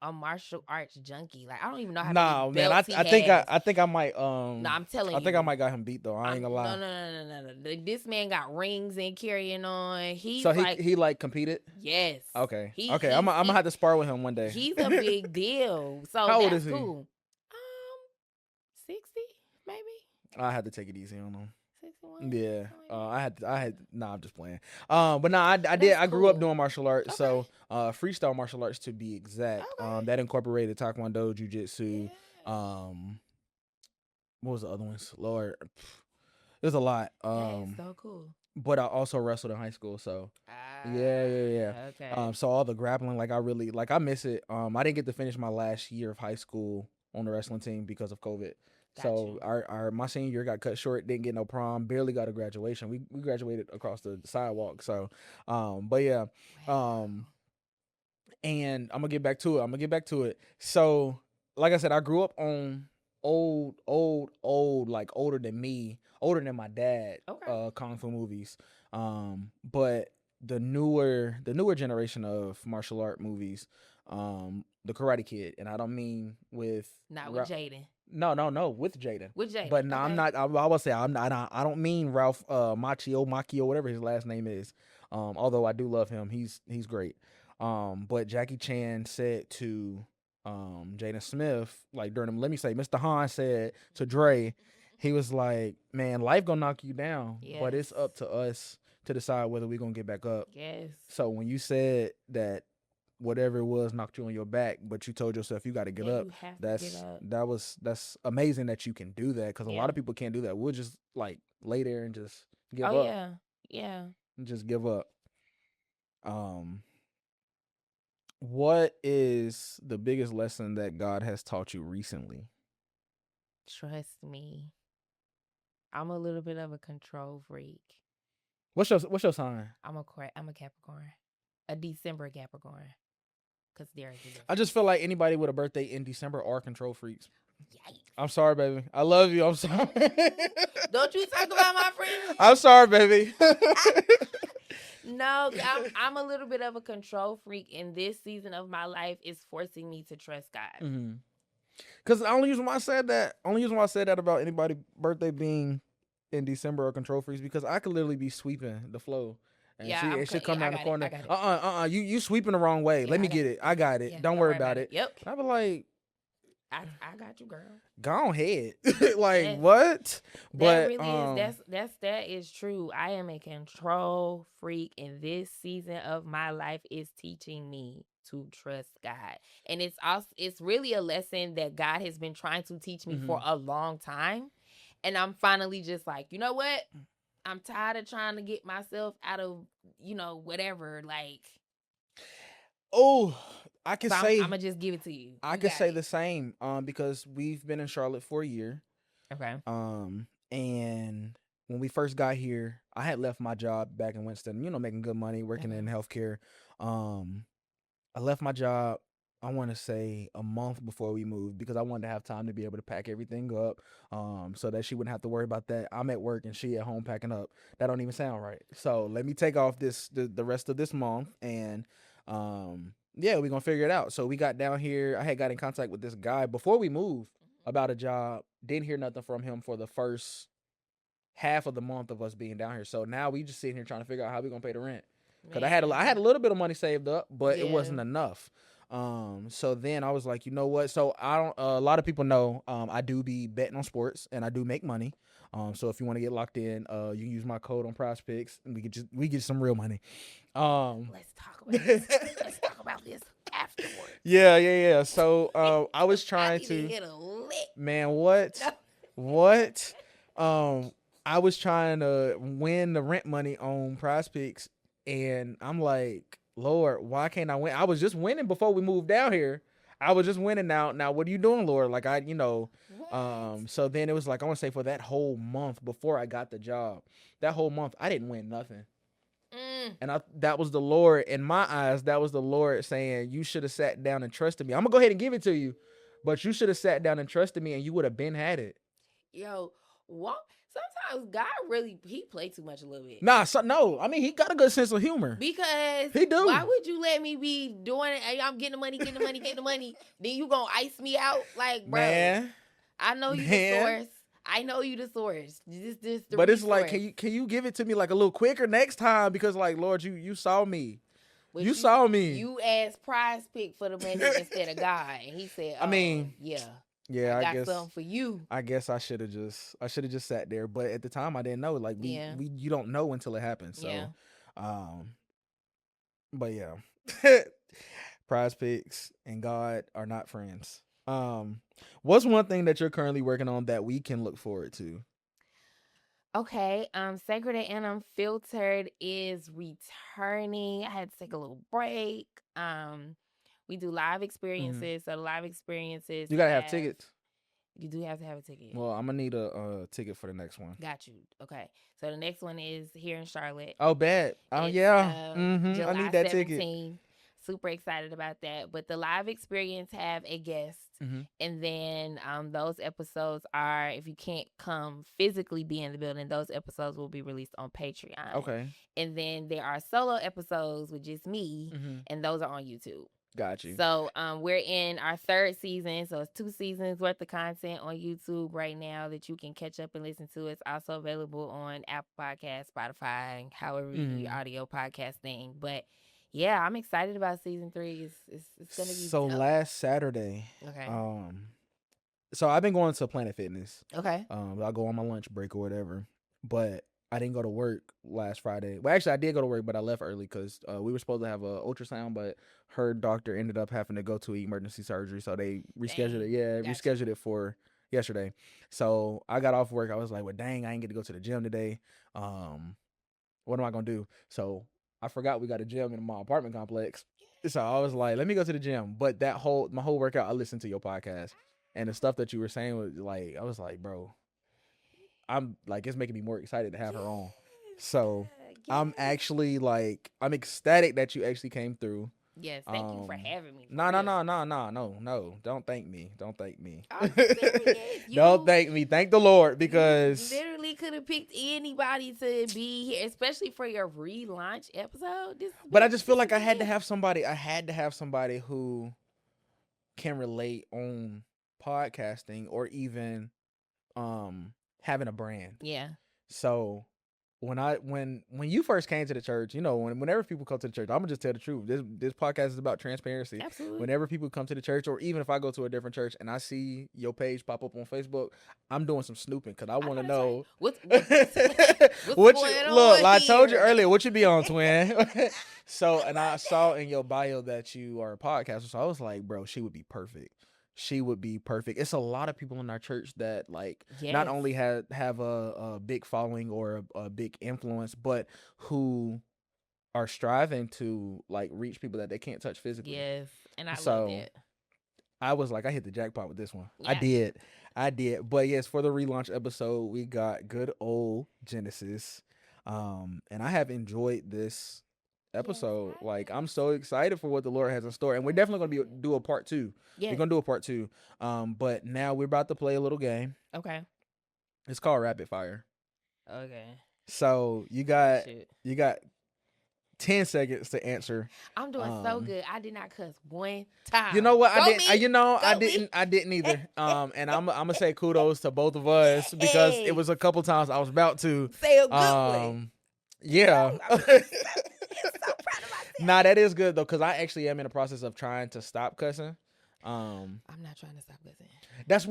a martial arts junkie. Like I don't even know how many Nah, man. belts he has. I think I might No, I'm telling I you. think I might got him beat though. I ain't gonna lie. No. This man got rings and carrying on. He's so like he like competed. yes. Okay. I'm gonna have to spar with him one day. He's a big deal. So how old that's is he? Cool. 60 maybe. I had to take it easy on him. 61. Yeah. I had. Nah, I'm just playing. But nah, I did. I grew up doing martial arts. Okay. So freestyle martial arts to be exact. Okay. That incorporated taekwondo, jiu-jitsu. Yeah. What was the other ones? Lord, there's a lot. That's so cool. But I also wrestled in high school, so yeah. Okay. So all the grappling, like I miss it. I didn't get to finish my last year of high school on the wrestling team because of COVID. So my senior year got cut short. Didn't get no prom. Barely got a graduation. We graduated across the sidewalk. So, but yeah, and I'm gonna get back to it. So, like I said, I grew up on old, like older than my dad, kung fu movies. But the newer generation of martial art movies, the Karate Kid, and I don't mean with with Jaden. No, with Jaden. With Jaden. But no, I'm not. I will say I'm not. I don't mean Ralph Macchio, whatever his last name is. Although I do love him, he's great. But Jackie Chan said to Jaden Smith, like during him, let me say, Mr. Han said to Dre, he was like, "Man, life gonna knock you down, but it's up to us to decide whether we're gonna get back up." Yes. So when you said that whatever it was knocked you on your back, but you told yourself you got to get up. That's amazing that you can do that, because a lot of people can't do that. We'll just like lay there and just give up. Yeah. Just give up. What is the biggest lesson that God has taught you recently? Trust me. I'm a little bit of a control freak. What's your sign? I'm a Capricorn. A December Capricorn. I just feel like anybody with a birthday in December are control freaks. Yikes. I'm sorry, baby. I love you. I'm sorry. Don't you talk about my friends? I'm sorry, baby. No, I'm a little bit of a control freak, and this season of my life is forcing me to trust God. Because the only reason why I said that about anybody birthday being in December or control freaks, because I could literally be sweeping the flow. And it should come down the corner. You sweeping the wrong way. Let me get it. I got it. Don't worry about it. Yep. I be like, I got you, girl. Go ahead. Like what? But that is true. I am a control freak, and this season of my life is teaching me to trust God. And it's really a lesson that God has been trying to teach me for a long time. And I'm finally just like, you know what? I'm tired of trying to get myself out of, whatever. Like, I can say I'm gonna just give it to you. I could say the same. Because we've been in Charlotte for a year. Okay. And when we first got here, I had left my job back in Winston, making good money, working in healthcare. I left my job, I want to say a month before we moved, because I wanted to have time to be able to pack everything up, so that she wouldn't have to worry about that. I'm at work and she at home packing up. That don't even sound right. So let me take off the rest of this month, and we're gonna figure it out. So we got down here. I had got in contact with this guy before we moved about a job. Didn't hear nothing from him for the first half of the month of us being down here. So now we just sitting here trying to figure out how we gonna pay the rent. Because I had a little bit of money saved up, but it wasn't enough. So then I was like, you know what? So a lot of people know, I do be betting on sports and I do make money. So if you want to get locked in, you can use my code on Prize Picks and we get some real money. Let's talk about this. Let's talk about this afterwards. Yeah. So, I was trying to hit a lick. Man, what? What? I was trying to win the rent money on Prize Picks, and I'm like, Lord, why can't I win? I was just winning before we moved down here. I was just winning now. Now, what are you doing, Lord? Like, so then it was like, I want to say for that whole month before I got the job, that whole month, I didn't win nothing. And that was the Lord, in my eyes, that was the Lord saying, you should have sat down and trusted me. I'm going to go ahead and give it to you, but you should have sat down and trusted me, and you would have been had it. Yo, Sometimes God he play too much a little bit. No. I mean, he got a good sense of humor. Because he do. Why would you let me be doing it? Hey, I'm getting the money. Then you gonna ice me out? Like, bro, man, I know you the source. I know you the source. This the But resource. It's like, can you give it to me like a little quicker next time? Because like, Lord, you saw me. But you saw me. You asked Prize Pick for the money instead of God, and he said, "Oh, I mean, yeah, I got something for you." I guess I should have just sat there. But at the time, I didn't know. Like you don't know until it happens. So, but yeah, Prize Picks and God are not friends. What's one thing that you're currently working on that we can look forward to? Okay, Sacred and Unfiltered is returning. I had to take a little break. We do live experiences. So the live experiences, you gotta have tickets. You do have to have a ticket. Well, I'm gonna need a ticket for the next one. Got you. Okay, so the next one is here in Charlotte. Oh, bad. Oh, yeah. July I need that 17th. ticket. Super excited about that. But the live experience have a guest. And then those episodes are, if you can't come physically be in the building, those episodes will be released on Patreon. Okay. And then there are solo episodes with just me, and those are on YouTube. Got you. So we're in our 3rd season. So it's 2 seasons worth of content on YouTube right now that you can catch up and listen to. It's also available on Apple Podcasts, Spotify, and however you do your audio podcast thing. But yeah, I'm excited about season 3. It's gonna be so dope. Last Saturday. Okay. So I've been going to Planet Fitness. Okay. I'll go on my lunch break or whatever. But I didn't go to work last Friday. Well, actually, I did go to work, but I left early because we were supposed to have an ultrasound, but her doctor ended up having to go to emergency surgery, so they rescheduled it. Yeah, rescheduled it for yesterday. So I got off work. I was like, well, dang, I ain't get to go to the gym today. What am I gonna do? So I forgot we got a gym in my apartment complex. So I was like, let me go to the gym. But my whole workout, I listened to your podcast, and the stuff that you were saying was like, I was like, bro, I'm like, it's making me more excited to have her on. So I'm actually like, I'm ecstatic that you actually came through. Yes, thank you for having me. No. Don't thank me. Don't thank me. You don't thank me. Thank the Lord, because you literally could have picked anybody to be here, especially for your relaunch episode. But I just feel like I had to have somebody. I had to have somebody who can relate on podcasting or even having a brand. Yeah. So when you first came to the church, you know, whenever people come to the church, I'm gonna just tell the truth. This podcast is about transparency. Absolutely. Whenever people come to the church, or even if I go to a different church and I see your page pop up on Facebook, I'm doing some snooping because I want to know what's going on. Look, I told you earlier what you be on, twin. So, and I saw in your bio that you are a podcaster, so I was like, bro, she would be perfect. She would be perfect. It's a lot of people in our church that like not only have a big following or a big influence, but who are striving to like reach people that they can't touch physically. Yes, and I love that. I was like, I hit the jackpot with this one. Yeah. I did. But yes, for the relaunch episode, we got good old Genesis, and I have enjoyed this episode. Like, I'm so excited for what the Lord has in store, and we're definitely gonna do a part 2. We're gonna do a part 2. But now we're about to play a little game. Okay. It's called Rapid Fire. Okay. So you got 10 seconds to answer. I'm doing so good. I did not cuss one time. You know what? I didn't either. And I'm gonna say kudos to both of us because it was a couple times I was about to say a good one. Yeah. I'm so proud of myself. Nah, that is good though, because I actually am in the process of trying to stop cussing. I'm not trying to stop cussing. That's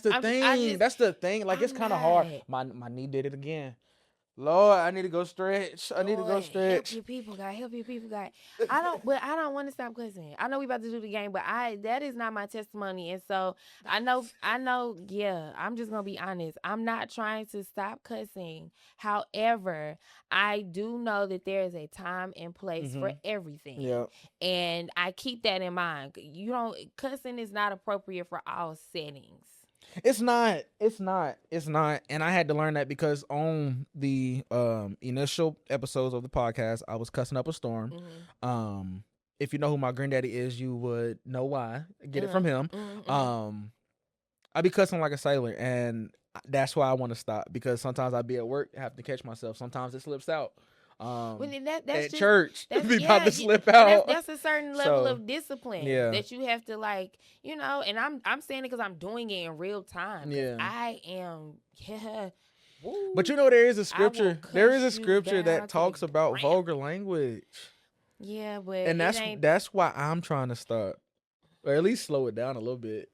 the thing. That's the thing. Like, it's kind of hard. My knee did it again. Lord, I need to go stretch. Help your people, God. Help your people, God. I don't want to stop cussing. I know we about to do the game, but that is not my testimony. And so I know, yeah, I'm just going to be honest. I'm not trying to stop cussing. However, I do know that there is a time and place for everything. Yeah. And I keep that in mind. Cussing is not appropriate for all settings. It's not. And I had to learn that because on the initial episodes of the podcast, I was cussing up a storm. If you know who my granddaddy is, you would know why. Get it from him. I be cussing like a sailor, and that's why I want to stop, because sometimes I be at work, have to catch myself. Sometimes it slips out. That's at just, church, be about to slip and out. that's a certain level of discipline that you have to, like, and I'm saying it because I'm doing it in real time. Yeah, I am. Yeah. Woo, but there is a scripture. There is a scripture that talks about vulgar language. Yeah, but and that's why I'm trying to stop, or at least slow it down a little bit.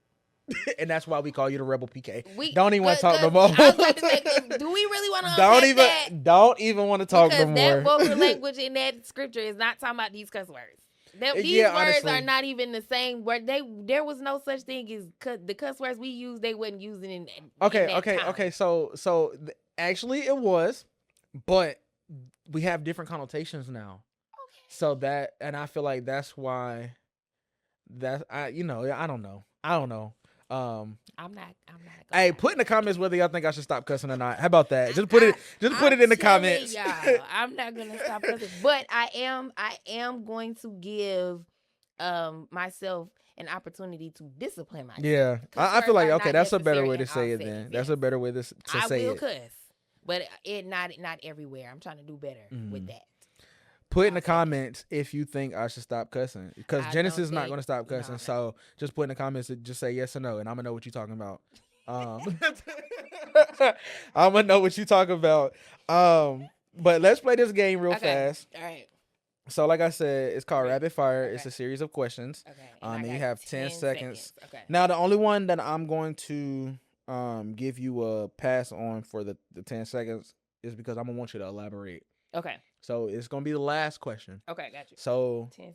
And that's why we call you the Rebel PK. We don't even want to talk no more. I was about to say, do we really want to unpack that? Don't even want to talk no more. Because that vulgar language in that scripture is not talking about these cuss words. These words honestly are not even the same word. There was no such thing as the cuss words we use. They wasn't using in okay. So actually it was, but we have different connotations now. Okay. So that, and I feel like that's why I don't know. I'm not. Hey, put in the comments whether y'all think I should stop cussing or not. How about that? Just put it in the comments. Y'all, I'm not gonna stop cussing, but I am going to give myself an opportunity to discipline myself. Yeah, I feel like that's a better way to say it. Then that's a better way to say it. I will cuss, but it not everywhere. I'm trying to do better with that. Put in the comments if you think I should stop cussing, because Genesis is not going to stop cussing. No. So just put in the comments and just say yes or no, and I'm gonna know what you're talking about. I'm gonna know what you're talking about. But let's play this game real fast. All right. So like I said, it's called Rapid Fire. It's a series of questions. Okay. And you have 10 seconds. Okay. Now the only one that I'm going to give you a pass on for the 10 seconds is because I'm gonna want you to elaborate. Okay. So it's gonna be the last question. Okay, got you. So 10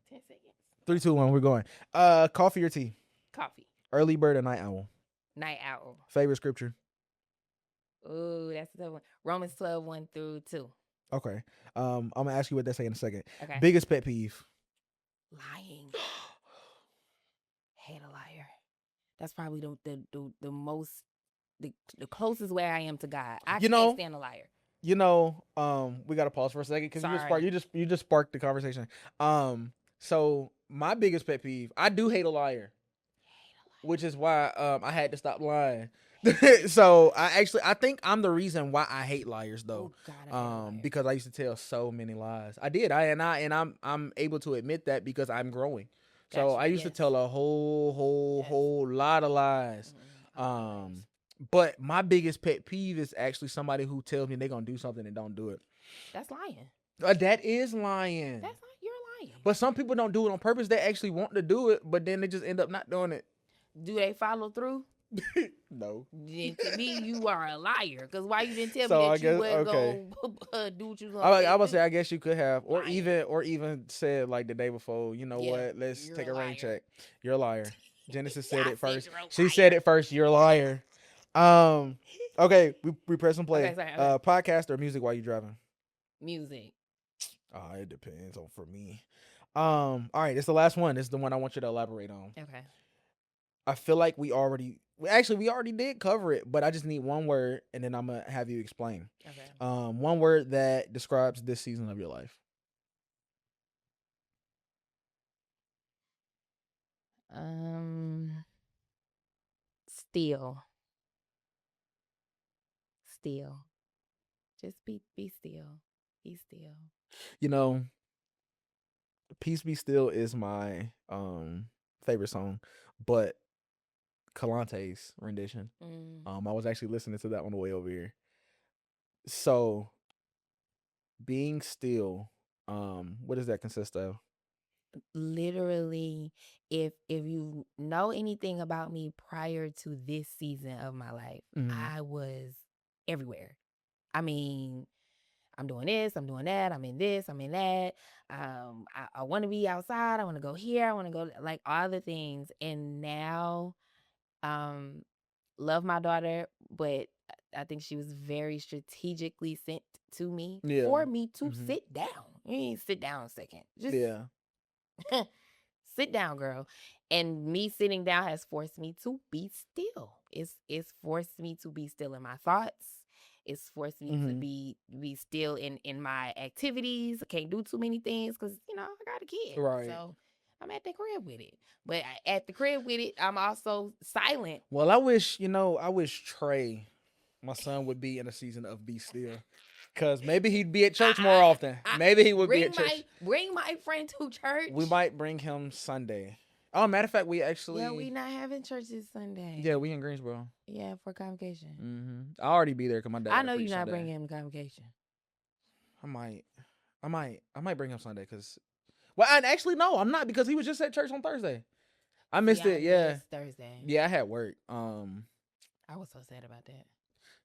seconds. 3, 2, 1, we're going. Coffee or tea? Coffee. Early bird or night owl? Night owl. Favorite scripture? Ooh, that's a tough one. Romans 12, 1-2. Okay. I'm gonna ask you what they say in a second. Okay. Biggest pet peeve? Lying. Hate a liar. That's probably the most the closest way I am to God. I can't stand a liar. We gotta pause for a second because you just sparked the conversation. So my biggest pet peeve, I do hate a liar, which is why I had to stop lying. So I think I'm the reason why I hate liars though. Oh, God, because I used to tell so many lies. I did. I'm able to admit that because I'm growing. Gotcha, so I used to tell a whole lot of lies. But my biggest pet peeve is actually somebody who tells me they're going to do something and don't do it. That's lying. That is lying. You're lying. But some people don't do it on purpose. They actually want to do it, but then they just end up not doing it. Do they follow through? No. Then to me, you are a liar. Because why you didn't tell me that you wouldn't go do what you was going to do? I would say I guess you could have. Or even said like the day before, you know what, let's take a rain check. You're a liar. Genesis said it first. She said it first. You're a liar. Okay, we press and play. Okay. Podcast or music while you're driving? Music. It depends on for me. All right, it's the last one. This is the one I want you to elaborate on. Okay. I feel like we already did cover it, but I just need one word, and then I'm gonna have you explain. Okay. One word that describes this season of your life. Still. Still. Just be still. Be still. Peace Be Still is my favorite song, but Kalante's rendition. I was actually listening to that on the way over here. So being still, what does that consist of? Literally, if you know anything about me prior to this season of my life, I was everywhere. I mean, I'm doing this, I'm doing that, I'm in this, I'm in that. I want to be outside, I want to go here, I want to go, like, all the things. And now, love my daughter, but I think she was very strategically sent to me for me to sit down. You ain't sit down a second. Just sit down, girl. And me sitting down has forced me to be still. It's forced me to be still in my thoughts. It's forced me to be still in my activities. I can't do too many things because, I got a kid. Right. So I'm at the crib with it. But at the crib with it, I'm also silent. Well, I wish Trey, my son, would be in a season of Be Still. Because maybe he'd be at church more often. Maybe he would be at church. Bring my friend to church. We might bring him Sunday. Oh, matter of fact, we actually... Yeah, we not having church this Sunday. Yeah, we in Greensboro. Yeah, for convocation. Mm-hmm. I'll already be there because my dad... I know you're not bringing him to convocation. I might bring him Sunday because... Well, actually, no, I'm not because he was just at church on Thursday. I missed it, yeah. Thursday. Yeah, I had work. I was so sad about that.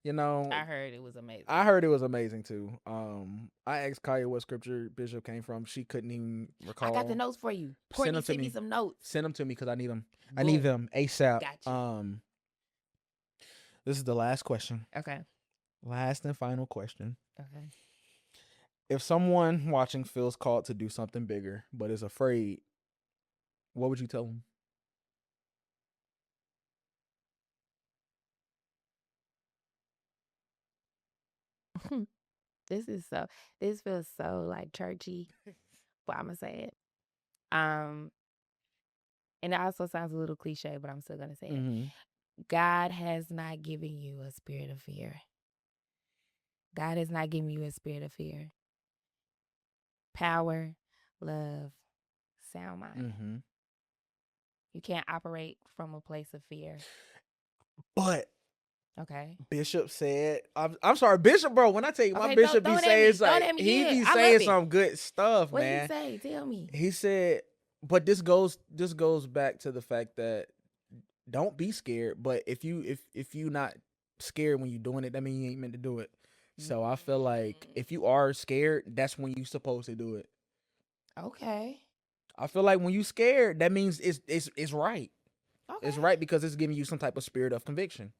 You know, I heard it was amazing. I heard it was amazing too. I asked Kaya what scripture Bishop came from. She couldn't even recall. I got the notes for you. Courtney sent me some notes. Send them to me because I need them. Boom. I need them ASAP. Got you. This is the last question. Okay. Last and final question. Okay. If someone watching feels called to do something bigger but is afraid, what would you tell them? This feels so like churchy, but I'm gonna say it. And it also sounds a little cliche, but I'm still gonna say it. God has not given you a spirit of fear. God has not given you a spirit of fear. Power, love, sound mind. You can't operate from a place of fear. But okay, Bishop said, I'm sorry, Bishop, bro. When I tell you, my Bishop be saying like he be saying some good stuff, man. What did he say? Tell me. He said, but this goes back to the fact that don't be scared. But if you not scared when you're doing it, that means you ain't meant to do it. So I feel like if you are scared, that's when you're supposed to do it. Okay. I feel like when you scared, that means it's right. Okay. It's right because it's giving you some type of spirit of conviction.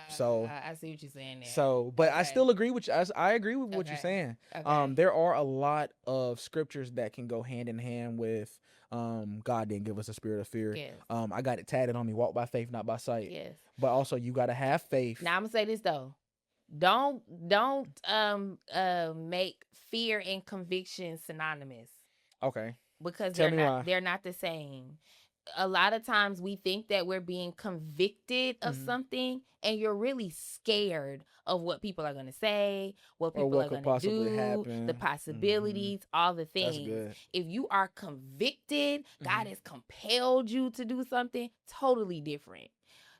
So I see what you're saying there. So, but okay. I still agree with you. I agree with what you're saying. Okay. There are a lot of scriptures that can go hand in hand with God didn't give us a spirit of fear. Yes. I got it tatted on me. Walk by faith, not by sight. Yes. But also, you got to have faith. Now I'm gonna say this though. Don't make fear and conviction synonymous. Okay. Because they're not the same. A lot of times we think that we're being convicted of something and you're really scared of what people are going to say, what people are going to do, happen. The possibilities, all the things. That's good. If you are convicted, God has compelled you to do something totally different.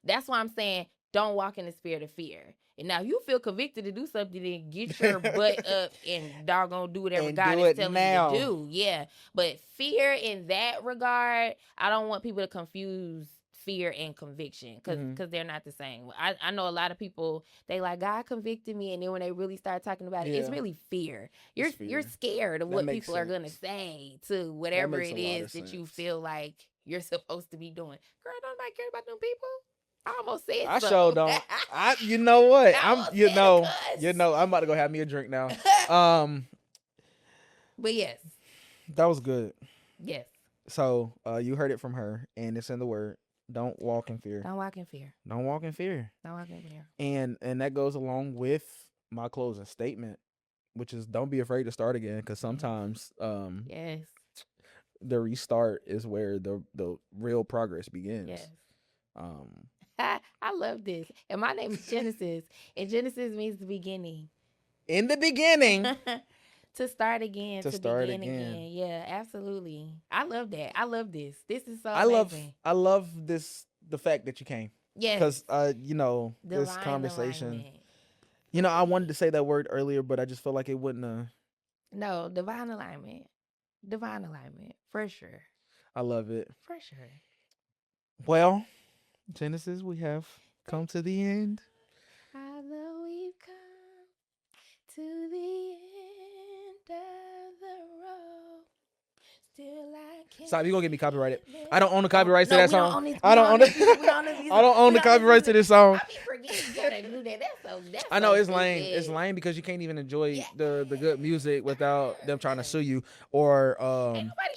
That's why I'm saying don't walk in the spirit of fear. And now you feel convicted to do something, then get your butt up and doggone do whatever God is telling you to do. Yeah. But fear in that regard, I don't want people to confuse fear and conviction because they're not the same. I know a lot of people, they like, God convicted me. And then when they really start talking about it, it's really fear. You're scared of what people are going to say to whatever it is that you feel like you're supposed to be doing. Girl, don't nobody care about them people. I almost said I sure don't. You know what? I'm about to go have me a drink now. But yes. That was good. Yes. So, you heard it from her and it's in the word. Don't walk in fear. Don't walk in fear. Don't walk in fear. Don't walk in fear. And that goes along with my closing statement, which is don't be afraid to start again because sometimes yes. The restart is where the real progress begins. Yes. I love this. And my name is Genesis. And Genesis means the beginning. In the beginning. To start again. To begin again. Yeah, absolutely. I love that. I love this. This is so amazing. I love this, the fact that you came. Yes. Because, this conversation. Alignment. I wanted to say that word earlier, but I just felt like it wouldn't. No, divine alignment. Divine alignment. For sure. I love it. For sure. Well, Genesis, we have come to the end. Although we've come to the end of the road, still I can't. Stop! You gonna get me copyrighted? I don't own the copyrights to that song. I don't own the copyrights to this song. I be forgetting you gotta do that. That's I know it's lame. It's lame because you can't even enjoy the good music without them trying to sue you or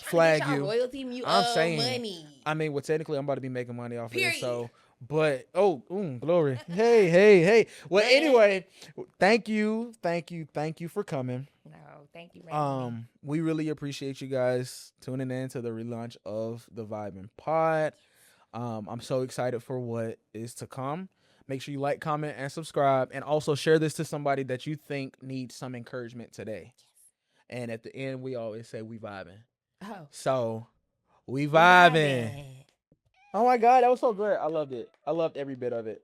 flag you. Royalty I'm saying money. I mean, well, technically, I'm about to be making money off of this, so. But glory! Hey! Well, anyway, thank you for coming. No, thank you, man. We really appreciate you guys tuning in to the relaunch of the Vyb'N Pod. I'm so excited for what is to come. Make sure you like, comment, and subscribe, and also share this to somebody that you think needs some encouragement today. Yes. And at the end, we always say we vibing. Oh. So, we vibing. Oh my God, that was so good. I loved it. I loved every bit of it.